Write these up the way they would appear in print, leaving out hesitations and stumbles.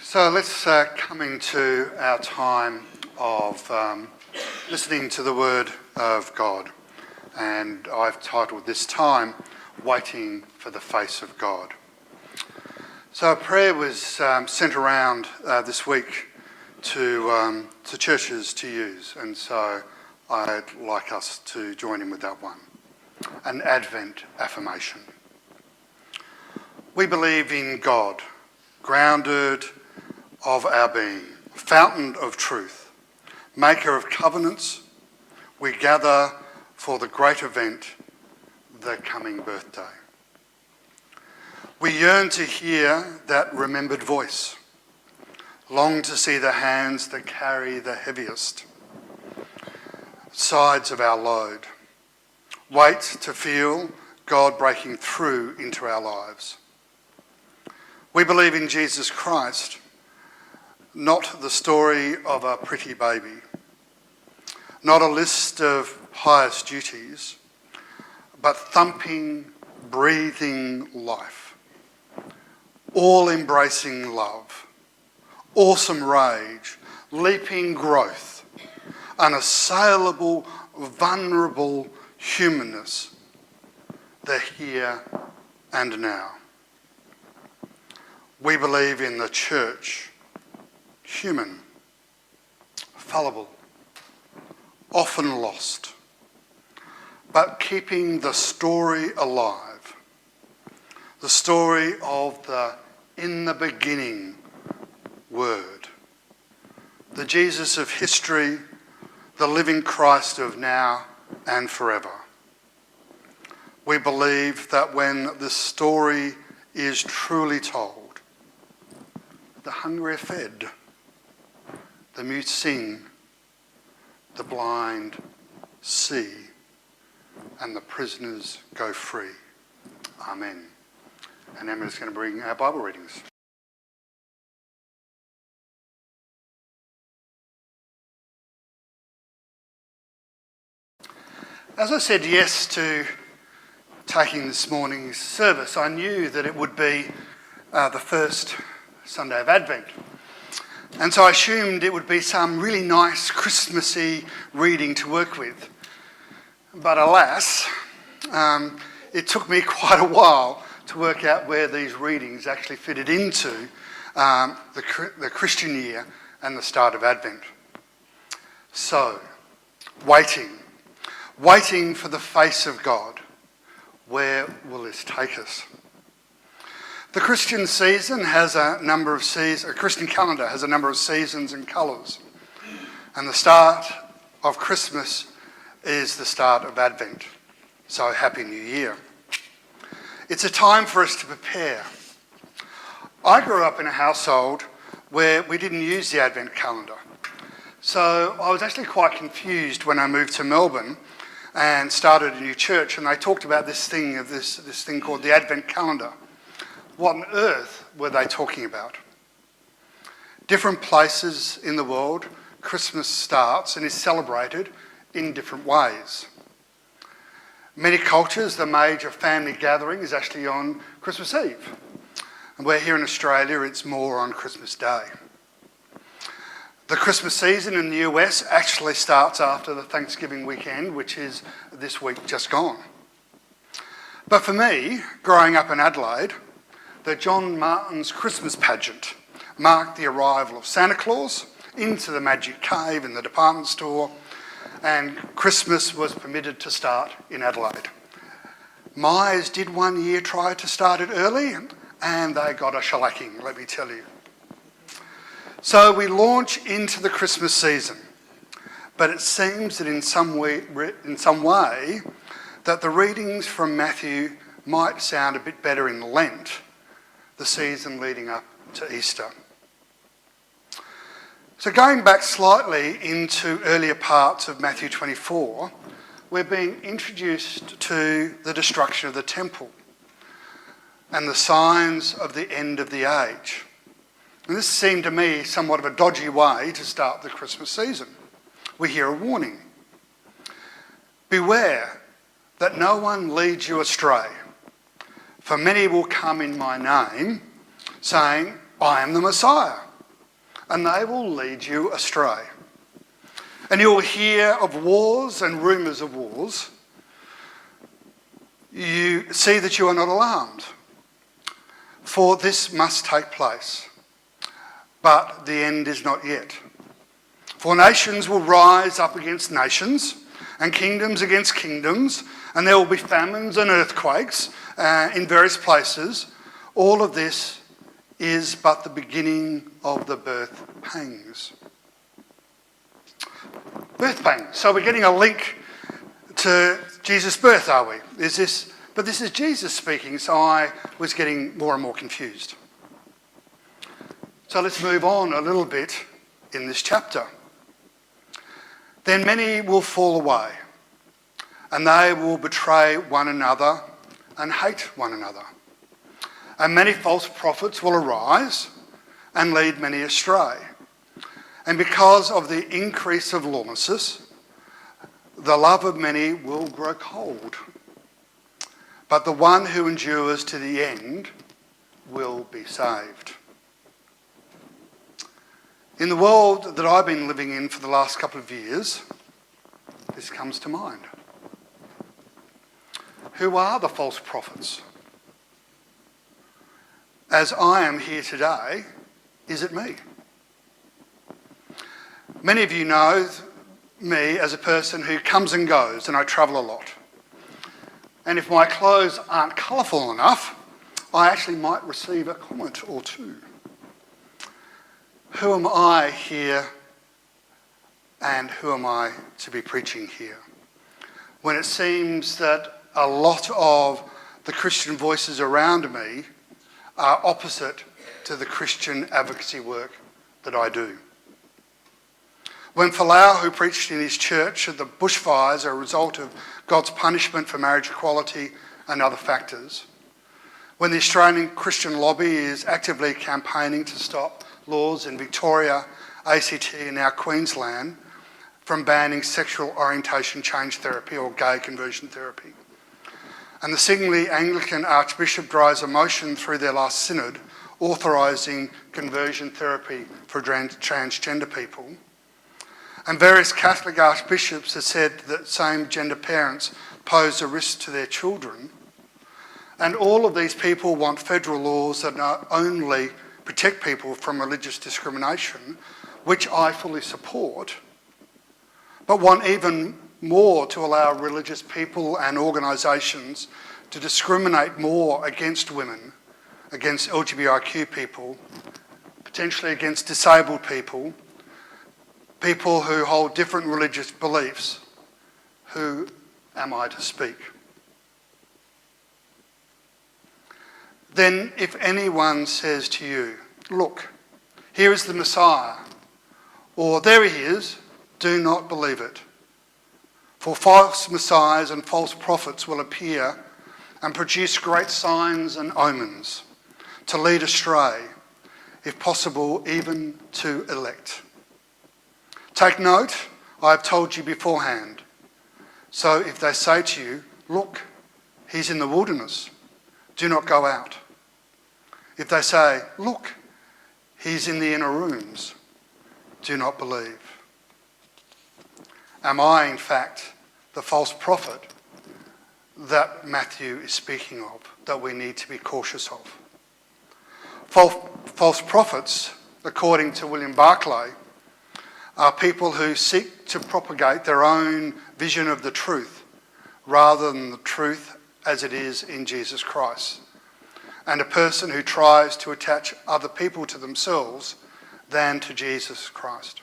So let's come into our time of listening to the Word of God. And I've titled this time, Waiting for the Face of God. So a prayer was sent around this week to churches to use. And so I'd like us to join in with that one. An Advent affirmation. We believe in God, grounded of our being, fountain of truth, maker of covenants. We gather for the great event, the coming birthday. We yearn to hear that remembered voice, long to see the hands that carry the heaviest sides of our load, wait to feel God breaking through into our lives. We believe in Jesus Christ, not the story of a pretty baby, not a list of pious duties, but thumping, breathing life, all-embracing love, awesome rage, leaping growth, unassailable, vulnerable humanness, the here and now. We believe in the church, human, fallible, often lost, but keeping the story alive, the story of the in the beginning word, the Jesus of history, the living Christ of now and forever. We believe that when the story is truly told, the hungry are fed, the mute sing, the blind see, and the prisoners go free. Amen. And Emma's going to bring our Bible readings. As I said yes to taking this morning's service, I knew that it would be the first Sunday of Advent. And so I assumed it would be some really nice Christmassy reading to work with. But alas, it took me quite a while to work out where these readings actually fitted into the Christian year and the start of Advent. So, waiting for the face of God. Where will this take us? The Christian season has a Christian calendar has a number of seasons and colours. And the start of Christmas is the start of Advent. So Happy New Year. It's a time for us to prepare. I grew up in a household where we didn't use the Advent calendar. So I was actually quite confused when I moved to Melbourne and started a new church, and they talked about this thing called the Advent calendar. What on earth were they talking about? Different places in the world, Christmas starts and is celebrated in different ways. Many cultures, the major family gathering is actually on Christmas Eve. And we're here in Australia, it's more on Christmas Day. The Christmas season in the US actually starts after the Thanksgiving weekend, which is this week just gone. But for me, growing up in Adelaide, the John Martin's Christmas pageant marked the arrival of Santa Claus into the magic cave in the department store, and Christmas was permitted to start in Adelaide. Myers did one year try to start it early, and they got a shellacking, let me tell you. So we launch into the Christmas season, but it seems that in some way that the readings from Matthew might sound a bit better in Lent, the season leading up to Easter. So going back slightly into earlier parts of Matthew 24, we're being introduced to the destruction of the temple and the signs of the end of the age. And this seemed to me somewhat of a dodgy way to start the Christmas season. We hear a warning. Beware that no one leads you astray. For many will come in my name, saying, I am the Messiah, and they will lead you astray. And you will hear of wars and rumours of wars. You see that you are not alarmed, for this must take place. But the end is not yet. For nations will rise up against nations, and kingdoms against kingdoms, and there will be famines and earthquakes in various places. All of this is but the beginning of the birth pangs. Birth pangs. So we're getting a link to Jesus' birth, are we? But this is Jesus speaking, so I was getting more and more confused. So let's move on a little bit in this chapter. Then many will fall away, and they will betray one another and hate one another. And many false prophets will arise and lead many astray. And because of the increase of lawlessness, the love of many will grow cold. But the one who endures to the end will be saved. In the world that I've been living in for the last couple of years, this comes to mind. Who are the false prophets? As I am here today, is it me? Many of you know me as a person who comes and goes, and I travel a lot. And if my clothes aren't colourful enough, I actually might receive a comment or two. Who am I here, and who am I to be preaching here? When it seems that a lot of the Christian voices around me are opposite to the Christian advocacy work that I do. When Falau, who preached in his church that the bushfires are a result of God's punishment for marriage equality and other factors, when the Australian Christian lobby is actively campaigning to stop laws in Victoria, ACT and now Queensland from banning sexual orientation change therapy or gay conversion therapy, and the singly Anglican Archbishop drives a motion through their last synod authorising conversion therapy for transgender people, and various Catholic archbishops have said that same-gender parents pose a risk to their children. And all of these people want federal laws that not only protect people from religious discrimination, which I fully support, but want even more to allow religious people and organisations to discriminate more against women, against LGBTIQ people, potentially against disabled people, people who hold different religious beliefs. Who am I to speak? Then if anyone says to you, look, here is the Messiah, or there he is, do not believe it. For false messiahs and false prophets will appear and produce great signs and omens to lead astray, if possible, even to elect. Take note, I have told you beforehand. So if they say to you, look, he's in the wilderness, do not go out. If they say, look, he's in the inner rooms, do not believe. Am I, in fact, the false prophet that Matthew is speaking of, that we need to be cautious of? False prophets, according to William Barclay, are people who seek to propagate their own vision of the truth rather than the truth as it is in Jesus Christ, and a person who tries to attach other people to themselves than to Jesus Christ.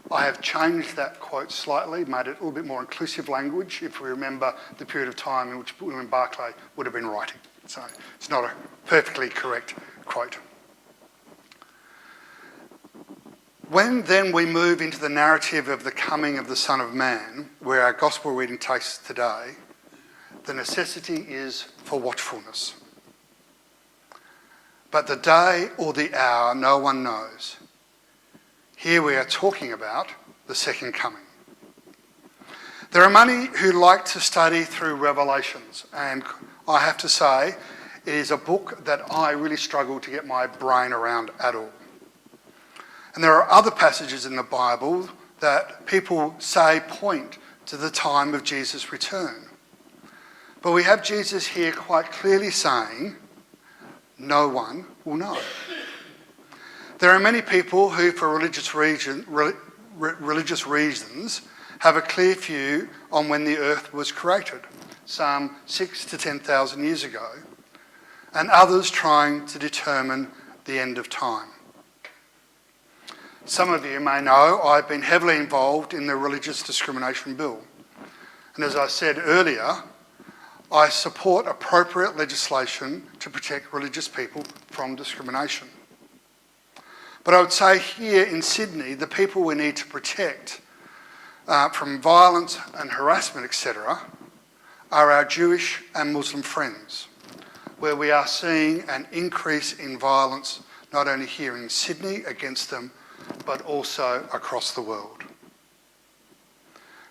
I have changed that quote slightly, made it a little bit more inclusive language, if we remember the period of time in which William Barclay would have been writing. So it's not a perfectly correct quote. When then we move into the narrative of the coming of the Son of Man, where our gospel reading takes us today, the necessity is for watchfulness. But the day or the hour no one knows. Here we are talking about the second coming. There are many who like to study through Revelations, and I have to say it is a book that I really struggle to get my brain around at all. And there are other passages in the Bible that people say point to the time of Jesus' return. But we have Jesus here quite clearly saying, no one will know. There are many people who, for religious reasons, have a clear view on when the earth was created, some 6,000 to 10,000 years ago, and others trying to determine the end of time. Some of you may know I've been heavily involved in the Religious Discrimination Bill. And as I said earlier, I support appropriate legislation to protect religious people from discrimination. But I would say here in Sydney, the people we need to protect from violence and harassment, etc., are our Jewish and Muslim friends, where we are seeing an increase in violence not only here in Sydney against them, but also across the world.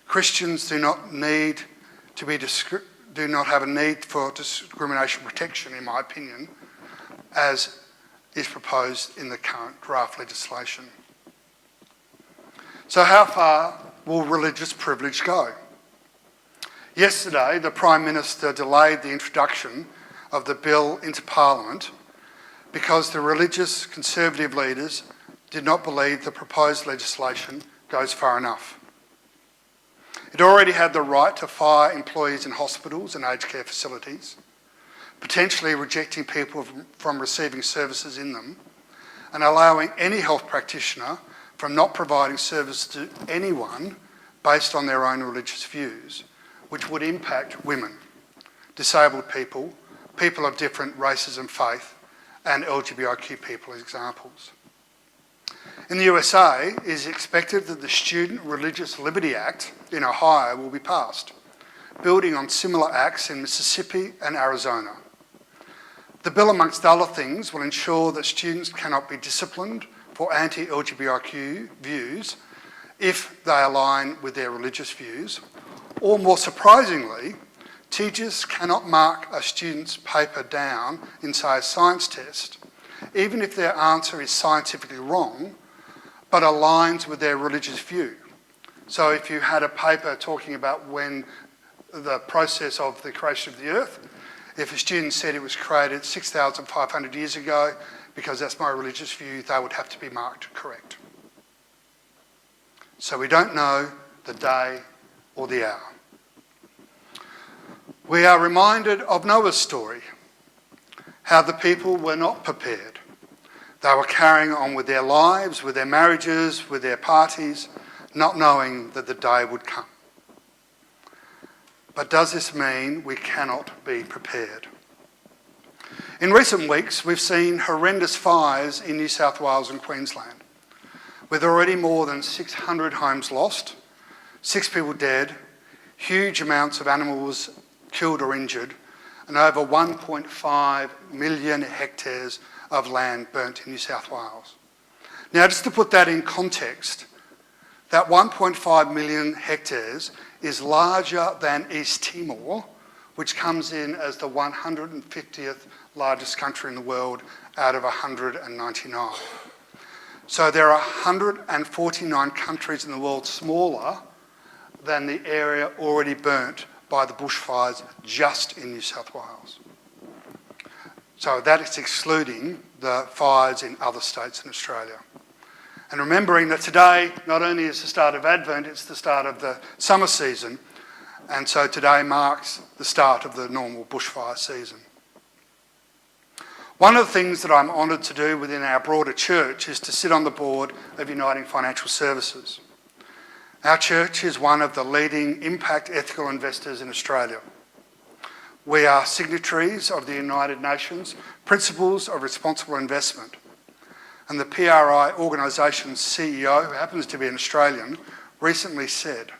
Christians do not have a need for discrimination protection, in my opinion, as is proposed in the current draft legislation. So how far will religious privilege go? Yesterday, the Prime Minister delayed the introduction of the bill into Parliament because the religious conservative leaders did not believe the proposed legislation goes far enough. It already had the right to fire employees in hospitals and aged care facilities, potentially rejecting people from receiving services in them, and allowing any health practitioner from not providing service to anyone based on their own religious views, which would impact women, disabled people, people of different races and faith, and LGBTIQ people as examples. In the USA, it is expected that the Student Religious Liberty Act in Ohio will be passed, building on similar acts in Mississippi and Arizona. The bill, amongst other things, will ensure that students cannot be disciplined for anti-LGBTIQ views if they align with their religious views, or more surprisingly, teachers cannot mark a student's paper down in, say, a science test, even if their answer is scientifically wrong, but aligns with their religious view. So if you had a paper talking about when the process of the creation of the earth, if a student said it was created 6,500 years ago, because that's my religious view, they would have to be marked correct. So we don't know the day or the hour. We are reminded of Noah's story, how the people were not prepared. They were carrying on with their lives, with their marriages, with their parties, not knowing that the day would come. But does this mean we cannot be prepared? In recent weeks, we've seen horrendous fires in New South Wales and Queensland, with already more than 600 homes lost, 6 people dead, huge amounts of animals killed or injured, and over 1.5 million hectares of land burnt in New South Wales. Now, just to put that in context, that 1.5 million hectares is larger than East Timor, which comes in as the 150th largest country in the world out of 199. So there are 149 countries in the world smaller than the area already burnt by the bushfires just in New South Wales. So that is excluding the fires in other states in Australia. And remembering that today not only is the start of Advent, it's the start of the summer season. And so today marks the start of the normal bushfire season. One of the things that I'm honoured to do within our broader church is to sit on the board of Uniting Financial Services. Our church is one of the leading impact ethical investors in Australia. We are signatories of the United Nations Principles of Responsible Investment. And the PRI organisation's CEO, who happens to be an Australian, recently said,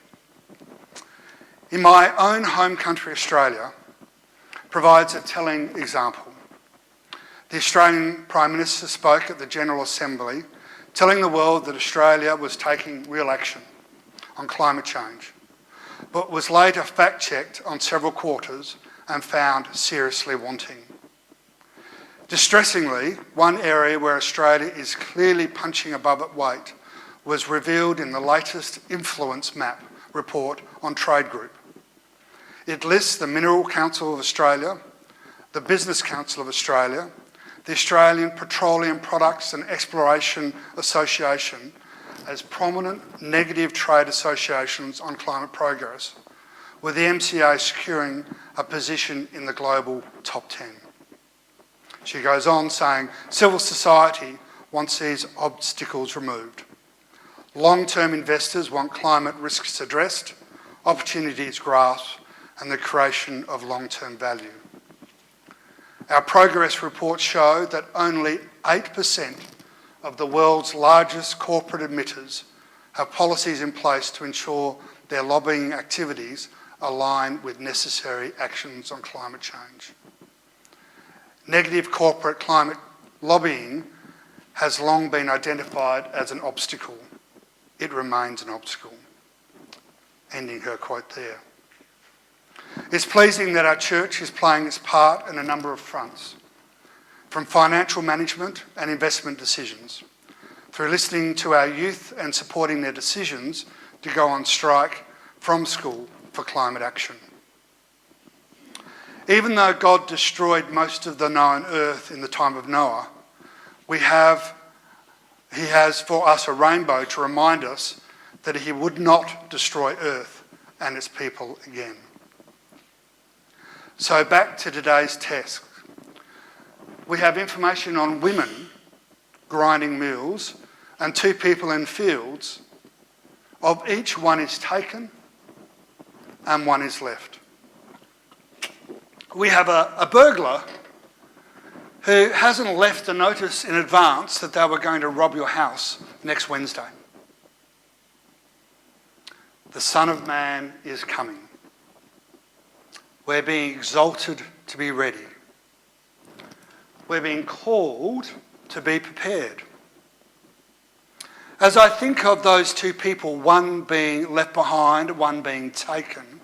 "In my own home country, Australia, provides a telling example. The Australian Prime Minister spoke at the General Assembly, telling the world that Australia was taking real action on climate change, but was later fact-checked on several quarters and found seriously wanting. Distressingly, one area where Australia is clearly punching above its weight was revealed in the latest Influence Map report on Trade Group. It lists the Mineral Council of Australia, the Business Council of Australia, the Australian Petroleum Products and Exploration Association as prominent negative trade associations on climate progress, with the MCA securing a position in the global top 10. She goes on saying, civil society wants these obstacles removed. Long-term investors want climate risks addressed, opportunities grasped, and the creation of long-term value. Our progress reports show that only 8% of the world's largest corporate emitters have policies in place to ensure their lobbying activities align with necessary actions on climate change. Negative corporate climate lobbying has long been identified as an obstacle. It remains an obstacle. Ending her quote there. It's pleasing that our church is playing its part in a number of fronts, from financial management and investment decisions, through listening to our youth and supporting their decisions to go on strike from school for climate action. Even though God destroyed most of the known earth in the time of Noah, He has for us a rainbow to remind us that He would not destroy earth and its people again. So back to today's text. We have information on women grinding mills and 2 people in fields. Of each, one is taken and one is left. We have a burglar who hasn't left a notice in advance that they were going to rob your house next Wednesday. The Son of Man is coming. We're being exalted to be ready. We're being called to be prepared. As I think of those 2 people, one being left behind, one being taken,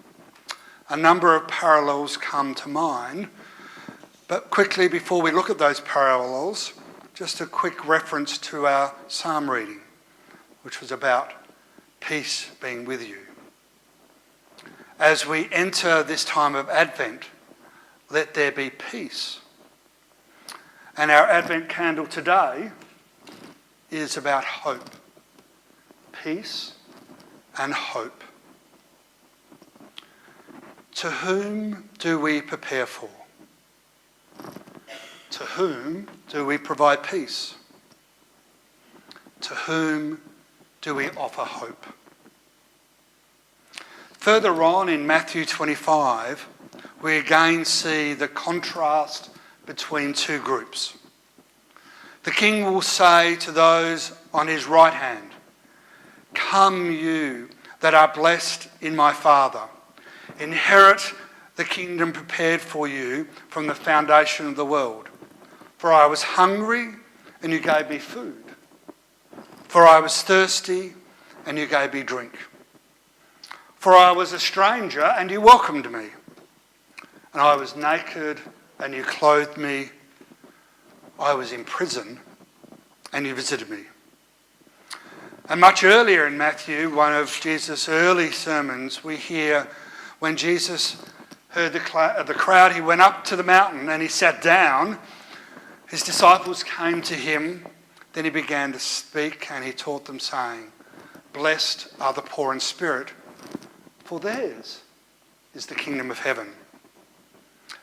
a number of parallels come to mind. But quickly, before we look at those parallels, just a quick reference to our psalm reading, which was about peace being with you. As we enter this time of Advent, let there be peace. And our Advent candle today is about hope. Peace and hope. To whom do we prepare for? To whom do we provide peace? To whom do we offer hope? Further on in Matthew 25, we again see the contrast between 2 groups. The king will say to those on his right hand, "Come you that are blessed in my Father, inherit the kingdom prepared for you from the foundation of the world. For I was hungry, and you gave me food. For I was thirsty, and you gave me drink. For I was a stranger, and you welcomed me. And I was naked, and you clothed me. I was in prison, and you visited me." And much earlier in Matthew, one of Jesus' early sermons, we hear when Jesus heard the crowd, he went up to the mountain and he sat down. His disciples came to him. Then he began to speak and he taught them, saying, "Blessed are the poor in spirit, for theirs is the kingdom of heaven.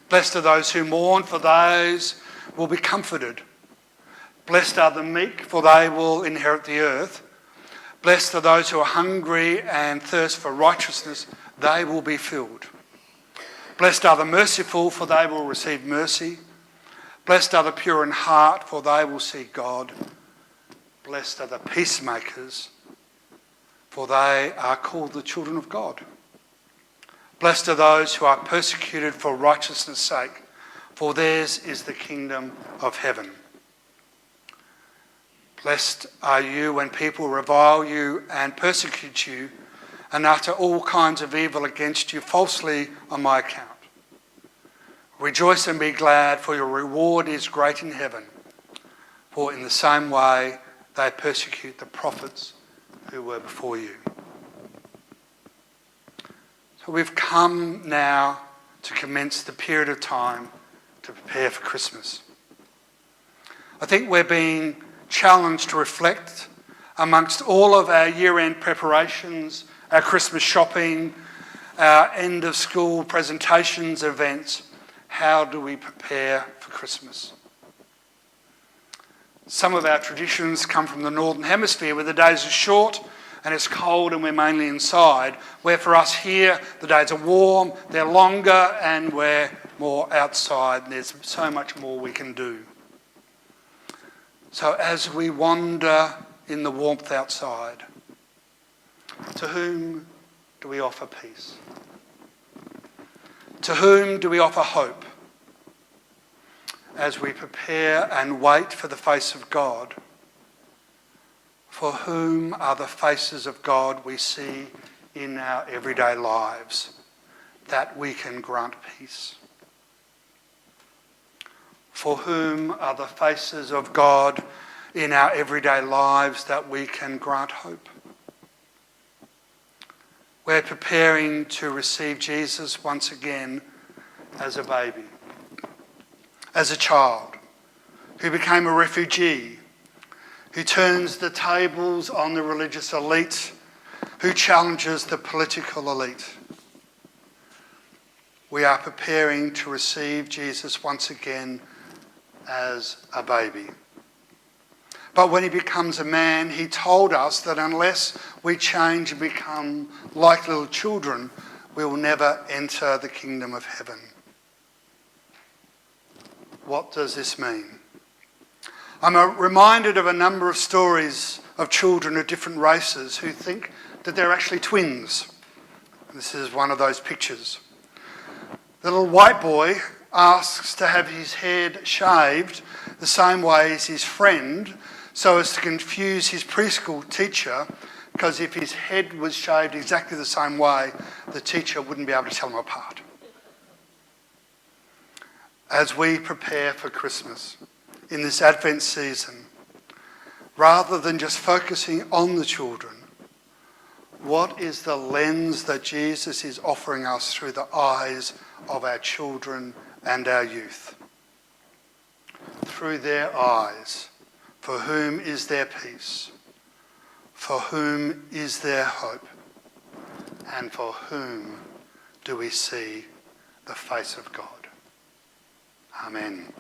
Blessed are those who mourn, for those will be comforted. Blessed are the meek, for they will inherit the earth. Blessed are those who are hungry and thirst for righteousness, they will be filled. Blessed are the merciful, for they will receive mercy. Blessed are the pure in heart, for they will see God. Blessed are the peacemakers, for they are called the children of God. Blessed are those who are persecuted for righteousness' sake, for theirs is the kingdom of heaven. Blessed are you when people revile you and persecute you and utter all kinds of evil against you falsely on my account. Rejoice and be glad, for your reward is great in heaven. For in the same way they persecute the prophets who were before you. So we've come now to commence the period of time to prepare for Christmas. I think we're being challenged to reflect amongst all of our year-end preparations, our Christmas shopping, our end-of-school presentations, events. How do we prepare for Christmas? Some of our traditions come from the Northern Hemisphere, where the days are short and it's cold and we're mainly inside, where for us here the days are warm, they're longer and we're more outside, and there's so much more we can do. So as we wander in the warmth outside, to whom do we offer peace? To whom do we offer hope? As we prepare and wait for the face of God, for whom are the faces of God we see in our everyday lives, that we can grant peace? For whom are the faces of God in our everyday lives that we can grant hope? We're preparing to receive Jesus once again as a baby, as a child who became a refugee, who turns the tables on the religious elite, who challenges the political elite. We are preparing to receive Jesus once again as a baby. But when he becomes a man, he told us that unless we change and become like little children, we will never enter the kingdom of heaven. What does this mean? I'm reminded of a number of stories of children of different races who think that they're actually twins. This is one of those pictures. The little white boy asks to have his head shaved the same way as his friend, so as to confuse his preschool teacher, because if his head was shaved exactly the same way, the teacher wouldn't be able to tell them apart. As we prepare for Christmas in this Advent season, rather than just focusing on the children, what is the lens that Jesus is offering us through the eyes of our children and our youth? Through their eyes, for whom is there peace? For whom is there hope? And for whom do we see the face of God? Amen.